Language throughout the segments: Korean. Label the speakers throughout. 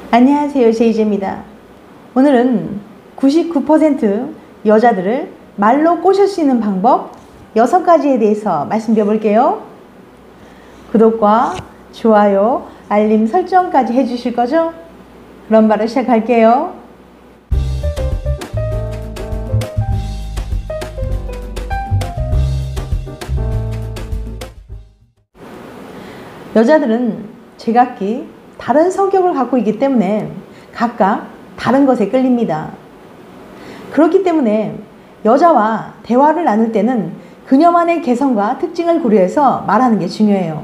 Speaker 1: 안녕하세요, 제이제입니다. 오늘은 99% 여자들을 말로 꼬실 수 있는 방법 6가지에 대해서 말씀드려 볼게요. 구독과 좋아요, 알림 설정까지 해주실 거죠? 그럼 바로 시작할게요. 여자들은 제각기 다른 성격을 갖고 있기 때문에 각각 다른 것에 끌립니다. 그렇기 때문에 여자와 대화를 나눌 때는 그녀만의 개성과 특징을 고려해서 말하는 게 중요해요.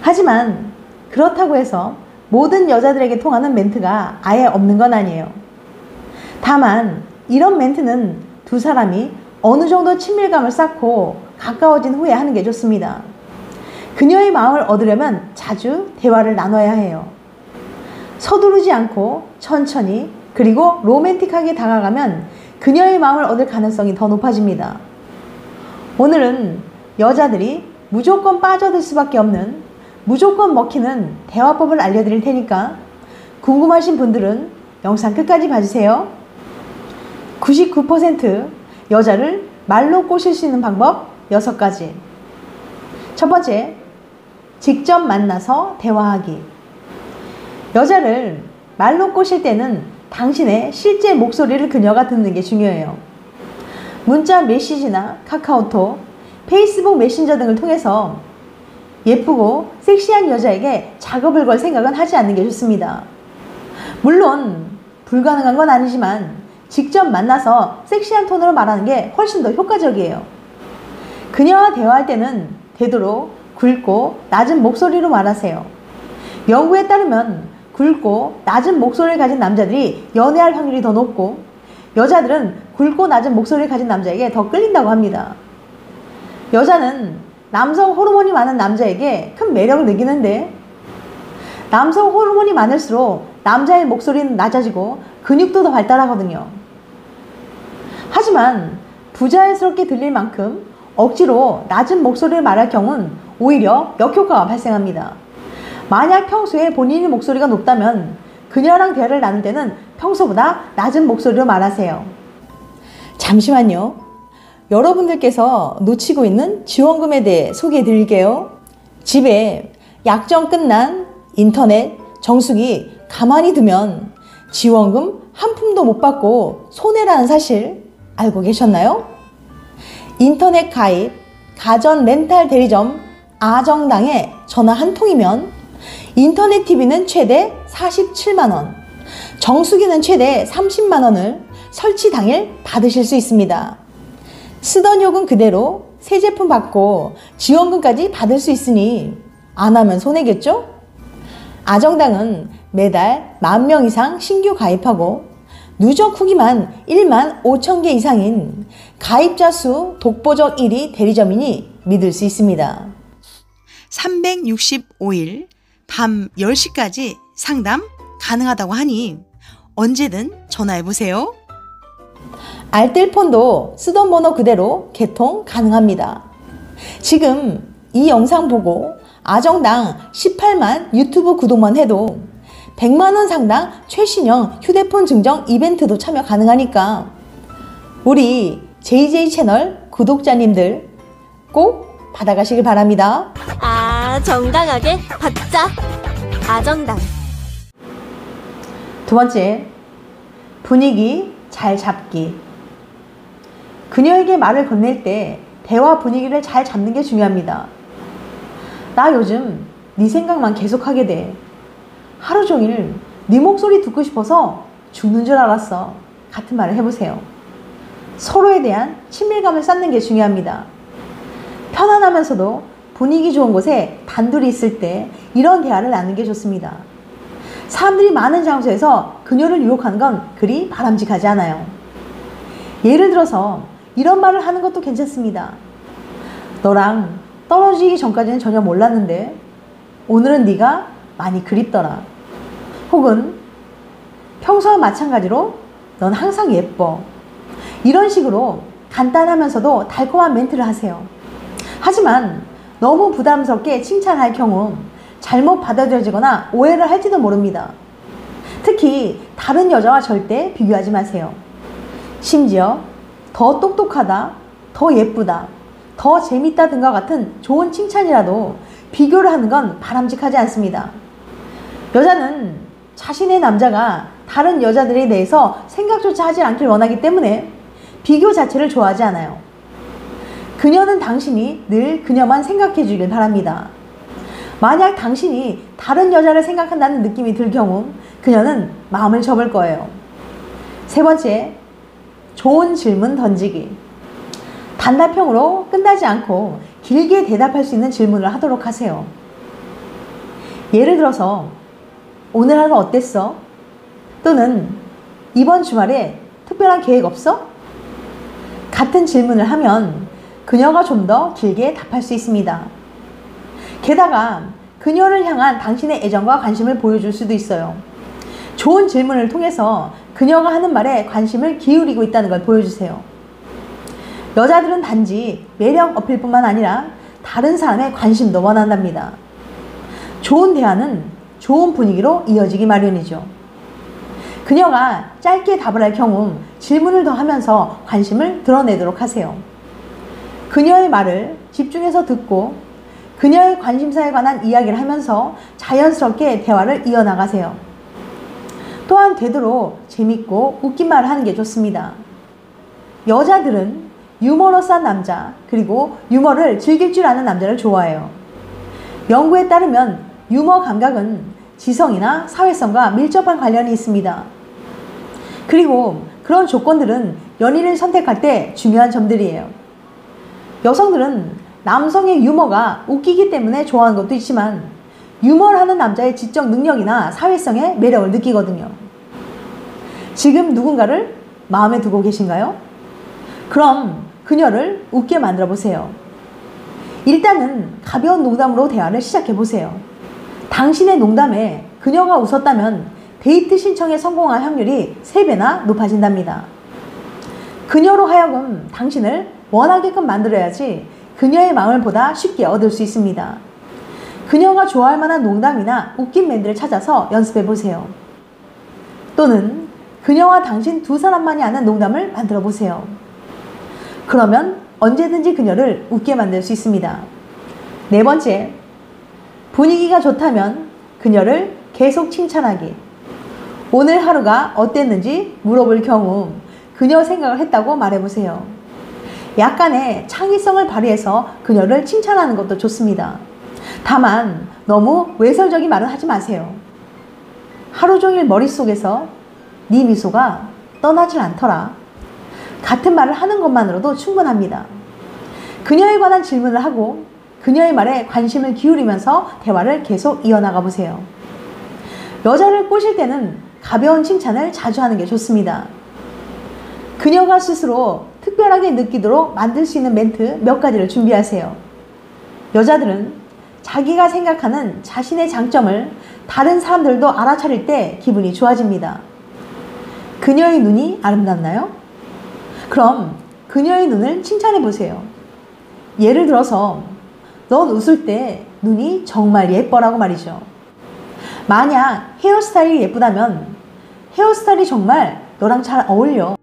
Speaker 1: 하지만 그렇다고 해서 모든 여자들에게 통하는 멘트가 아예 없는 건 아니에요. 다만 이런 멘트는 두 사람이 어느 정도 친밀감을 쌓고 가까워진 후에 하는 게 좋습니다. 그녀의 마음을 얻으려면 자주 대화를 나눠야 해요. 서두르지 않고 천천히 그리고 로맨틱하게 다가가면 그녀의 마음을 얻을 가능성이 더 높아집니다. 오늘은 여자들이 무조건 빠져들 수밖에 없는 무조건 먹히는 대화법을 알려드릴 테니까 궁금하신 분들은 영상 끝까지 봐주세요. 99% 여자를 말로 꼬실 수 있는 방법 6가지. 첫 번째, 직접 만나서 대화하기. 여자를 말로 꼬실 때는 당신의 실제 목소리를 그녀가 듣는 게 중요해요. 문자 메시지나 카카오톡, 페이스북 메신저 등을 통해서 예쁘고 섹시한 여자에게 작업을 걸 생각은 하지 않는 게 좋습니다. 물론 불가능한 건 아니지만 직접 만나서 섹시한 톤으로 말하는 게 훨씬 더 효과적이에요. 그녀와 대화할 때는 되도록 굵고 낮은 목소리로 말하세요. 연구에 따르면 굵고 낮은 목소리를 가진 남자들이 연애할 확률이 더 높고 여자들은 굵고 낮은 목소리를 가진 남자에게 더 끌린다고 합니다. 여자는 남성 호르몬이 많은 남자에게 큰 매력을 느끼는데 남성 호르몬이 많을수록 남자의 목소리는 낮아지고 근육도 더 발달하거든요. 하지만 부자연스럽게 들릴 만큼 억지로 낮은 목소리를 말할 경우는 오히려 역효과가 발생합니다. 만약 평소에 본인의 목소리가 높다면 그녀랑 대화를 나눌 때는 평소보다 낮은 목소리로 말하세요. 잠시만요. 여러분들께서 놓치고 있는 지원금에 대해 소개해 드릴게요. 집에 약정 끝난 인터넷, 정수기 가만히 두면 지원금 한 푼도 못 받고 손해라는 사실 알고 계셨나요? 인터넷 가입, 가전 렌탈 대리점 아정당에 전화 한 통이면 인터넷 TV는 최대 47만원, 정수기는 최대 30만원을 설치 당일 받으실 수 있습니다. 쓰던 요금 그대로 새 제품 받고 지원금까지 받을 수 있으니 안 하면 손해겠죠? 아정당은 매달 10,000명 이상 신규 가입하고 누적 후기만 15,000개 이상인 가입자 수 독보적 1위 대리점이니 믿을 수 있습니다. 365일 밤 10시까지 상담 가능하다고 하니 언제든 전화해보세요. 알뜰폰도 쓰던 번호 그대로 개통 가능합니다. 지금 이 영상 보고 아정당 18만 유튜브 구독만 해도 100만원 상당 최신형 휴대폰 증정 이벤트도 참여 가능하니까 우리 JJ 채널 구독자님들 꼭 받아가시길 바랍니다.
Speaker 2: 정당하게 받자. 아정당.
Speaker 1: 두 번째, 분위기 잘 잡기. 그녀에게 말을 건넬 때 대화 분위기를 잘 잡는 게 중요합니다. 나 요즘 네 생각만 계속하게 돼. 하루 종일 네 목소리 듣고 싶어서 죽는 줄 알았어. 같은 말을 해보세요. 서로에 대한 친밀감을 쌓는 게 중요합니다. 편안하면서도 분위기 좋은 곳에 단둘이 있을 때 이런 대화를 나누는 게 좋습니다. 사람들이 많은 장소에서 그녀를 유혹하는 건 그리 바람직하지 않아요. 예를 들어서 이런 말을 하는 것도 괜찮습니다. 너랑 떨어지기 전까지는 전혀 몰랐는데 오늘은 네가 많이 그립더라. 혹은 평소와 마찬가지로 넌 항상 예뻐. 이런 식으로 간단하면서도 달콤한 멘트를 하세요. 하지만 너무 부담스럽게 칭찬할 경우 잘못 받아들여지거나 오해를 할지도 모릅니다. 특히 다른 여자와 절대 비교하지 마세요. 심지어 더 똑똑하다, 더 예쁘다, 더 재밌다 등과 같은 좋은 칭찬이라도 비교를 하는 건 바람직하지 않습니다. 여자는 자신의 남자가 다른 여자들에 대해서 생각조차 하지 않길 원하기 때문에 비교 자체를 좋아하지 않아요. 그녀는 당신이 늘 그녀만 생각해 주길 바랍니다. 만약 당신이 다른 여자를 생각한다는 느낌이 들 경우 그녀는 마음을 접을 거예요. 세 번째, 좋은 질문 던지기. 단답형으로 끝나지 않고 길게 대답할 수 있는 질문을 하도록 하세요. 예를 들어서 오늘 하루 어땠어? 또는 이번 주말에 특별한 계획 없어? 같은 질문을 하면 그녀가 좀 더 길게 답할 수 있습니다. 게다가 그녀를 향한 당신의 애정과 관심을 보여줄 수도 있어요. 좋은 질문을 통해서 그녀가 하는 말에 관심을 기울이고 있다는 걸 보여주세요. 여자들은 단지 매력 어필뿐만 아니라 다른 사람의 관심도 원한답니다. 좋은 대화는 좋은 분위기로 이어지기 마련이죠. 그녀가 짧게 답을 할 경우 질문을 더 하면서 관심을 드러내도록 하세요. 그녀의 말을 집중해서 듣고 그녀의 관심사에 관한 이야기를 하면서 자연스럽게 대화를 이어나가세요. 또한 되도록 재밌고 웃긴 말을 하는 게 좋습니다. 여자들은 유머러스한 남자, 그리고 유머를 즐길 줄 아는 남자를 좋아해요. 연구에 따르면 유머 감각은 지성이나 사회성과 밀접한 관련이 있습니다. 그리고 그런 조건들은 연인을 선택할 때 중요한 점들이에요. 여성들은 남성의 유머가 웃기기 때문에 좋아하는 것도 있지만 유머를 하는 남자의 지적 능력이나 사회성에 매력을 느끼거든요. 지금 누군가를 마음에 두고 계신가요? 그럼 그녀를 웃게 만들어 보세요. 일단은 가벼운 농담으로 대화를 시작해 보세요. 당신의 농담에 그녀가 웃었다면 데이트 신청에 성공할 확률이 3배나 높아진답니다. 그녀로 하여금 당신을 원하게끔 만들어야지 그녀의 마음을 보다 쉽게 얻을 수 있습니다. 그녀가 좋아할 만한 농담이나 웃긴 멘트를 찾아서 연습해 보세요. 또는 그녀와 당신 두 사람만이 아는 농담을 만들어 보세요. 그러면 언제든지 그녀를 웃게 만들 수 있습니다. 네 번째, 분위기가 좋다면 그녀를 계속 칭찬하기. 오늘 하루가 어땠는지 물어볼 경우 그녀 생각을 했다고 말해보세요. 약간의 창의성을 발휘해서 그녀를 칭찬하는 것도 좋습니다. 다만 너무 외설적인 말은 하지 마세요. 하루 종일 머릿속에서 네 미소가 떠나질 않더라. 같은 말을 하는 것만으로도 충분합니다. 그녀에 관한 질문을 하고 그녀의 말에 관심을 기울이면서 대화를 계속 이어나가 보세요. 여자를 꼬실 때는 가벼운 칭찬을 자주 하는 게 좋습니다. 그녀가 스스로 특별하게 느끼도록 만들 수 있는 멘트 몇 가지를 준비하세요. 여자들은 자기가 생각하는 자신의 장점을 다른 사람들도 알아차릴 때 기분이 좋아집니다. 그녀의 눈이 아름답나요? 그럼 그녀의 눈을 칭찬해 보세요. 예를 들어서 넌 웃을 때 눈이 정말 예뻐라고 말이죠. 만약 헤어스타일이 예쁘다면 헤어스타일이 정말 너랑 잘 어울려.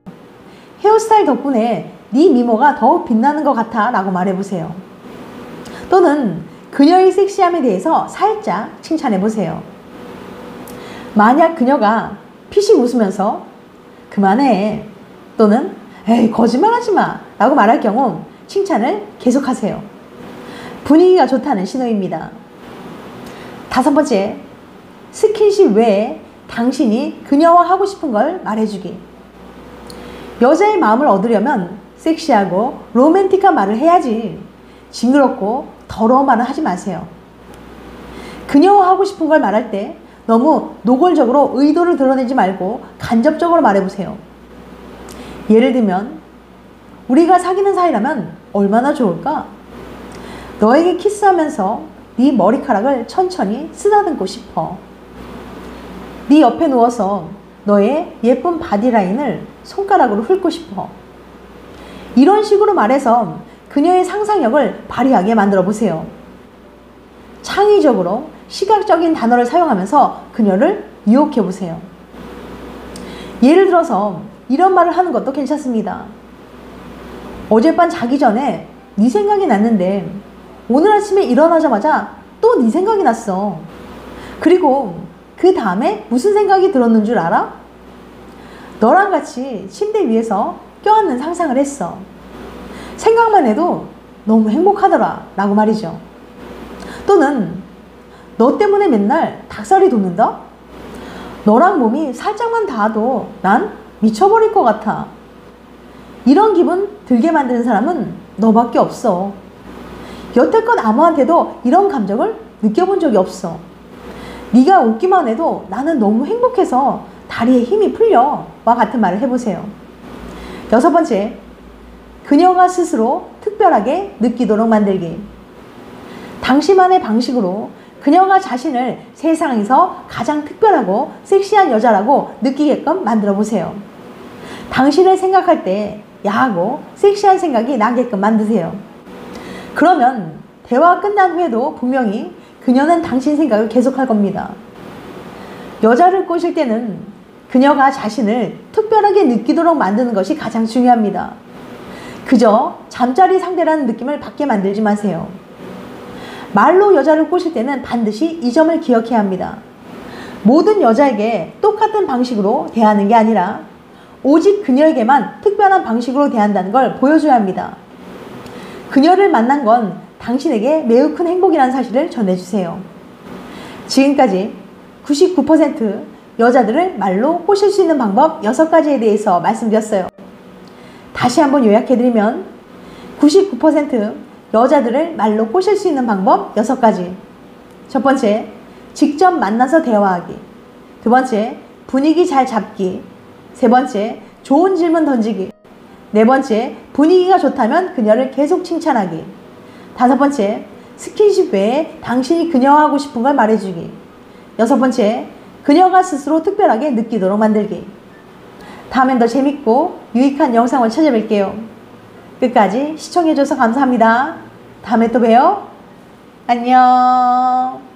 Speaker 1: 헤어스타일 덕분에 네 미모가 더욱 빛나는 것 같아 라고 말해보세요. 또는 그녀의 섹시함에 대해서 살짝 칭찬해 보세요. 만약 그녀가 피식 웃으면서 그만해 또는 에이 거짓말하지 마 라고 말할 경우 칭찬을 계속하세요. 분위기가 좋다는 신호입니다. 다섯 번째, 스킨십 외에 당신이 그녀와 하고 싶은 걸 말해주기. 여자의 마음을 얻으려면 섹시하고 로맨틱한 말을 해야지 징그럽고 더러운 말은 하지 마세요. 그녀와 하고 싶은 걸 말할 때 너무 노골적으로 의도를 드러내지 말고 간접적으로 말해보세요. 예를 들면 우리가 사귀는 사이라면 얼마나 좋을까? 너에게 키스하면서 네 머리카락을 천천히 쓰다듬고 싶어. 네 옆에 누워서 너의 예쁜 바디라인을 손가락으로 훑고 싶어. 이런 식으로 말해서 그녀의 상상력을 발휘하게 만들어 보세요. 창의적으로 시각적인 단어를 사용하면서 그녀를 유혹해 보세요. 예를 들어서 이런 말을 하는 것도 괜찮습니다. 어젯밤 자기 전에 네 생각이 났는데 오늘 아침에 일어나자마자 또 네 생각이 났어. 그리고 그 다음에 무슨 생각이 들었는 줄 알아? 너랑 같이 침대 위에서 껴안는 상상을 했어. 생각만 해도 너무 행복하더라 라고 말이죠. 또는 너 때문에 맨날 닭살이 돋는다? 너랑 몸이 살짝만 닿아도 난 미쳐버릴 것 같아. 이런 기분 들게 만드는 사람은 너밖에 없어. 여태껏 아무한테도 이런 감정을 느껴본 적이 없어. 네가 웃기만 해도 나는 너무 행복해서 다리에 힘이 풀려 와 같은 말을 해보세요. 6번째, 그녀가 스스로 특별하게 느끼도록 만들기. 당신만의 방식으로 그녀가 자신을 세상에서 가장 특별하고 섹시한 여자라고 느끼게끔 만들어 보세요. 당신을 생각할 때 야하고 섹시한 생각이 나게끔 만드세요. 그러면 대화가 끝난 후에도 분명히 그녀는 당신 생각을 계속할 겁니다. 여자를 꼬실 때는 그녀가 자신을 특별하게 느끼도록 만드는 것이 가장 중요합니다. 그저 잠자리 상대라는 느낌을 받게 만들지 마세요. 말로 여자를 꼬실 때는 반드시 이 점을 기억해야 합니다. 모든 여자에게 똑같은 방식으로 대하는 게 아니라 오직 그녀에게만 특별한 방식으로 대한다는 걸 보여줘야 합니다. 그녀를 만난 건 당신에게 매우 큰 행복이라는 사실을 전해주세요. 지금까지 99% 여자들을 말로 꼬실 수 있는 방법 6가지에 대해서 말씀드렸어요. 다시 한번 요약해드리면 99% 여자들을 말로 꼬실 수 있는 방법 6가지. 첫 번째, 직접 만나서 대화하기. 두 번째, 분위기 잘 잡기. 세 번째, 좋은 질문 던지기. 네 번째, 분위기가 좋다면 그녀를 계속 칭찬하기. 다섯 번째, 스킨십 외에 당신이 그녀와 하고 싶은 걸 말해주기. 여섯 번째, 그녀가 스스로 특별하게 느끼도록 만들기. 다음엔 더 재밌고 유익한 영상을 찾아뵐게요. 끝까지 시청해줘서 감사합니다. 다음에 또 봬요. 안녕.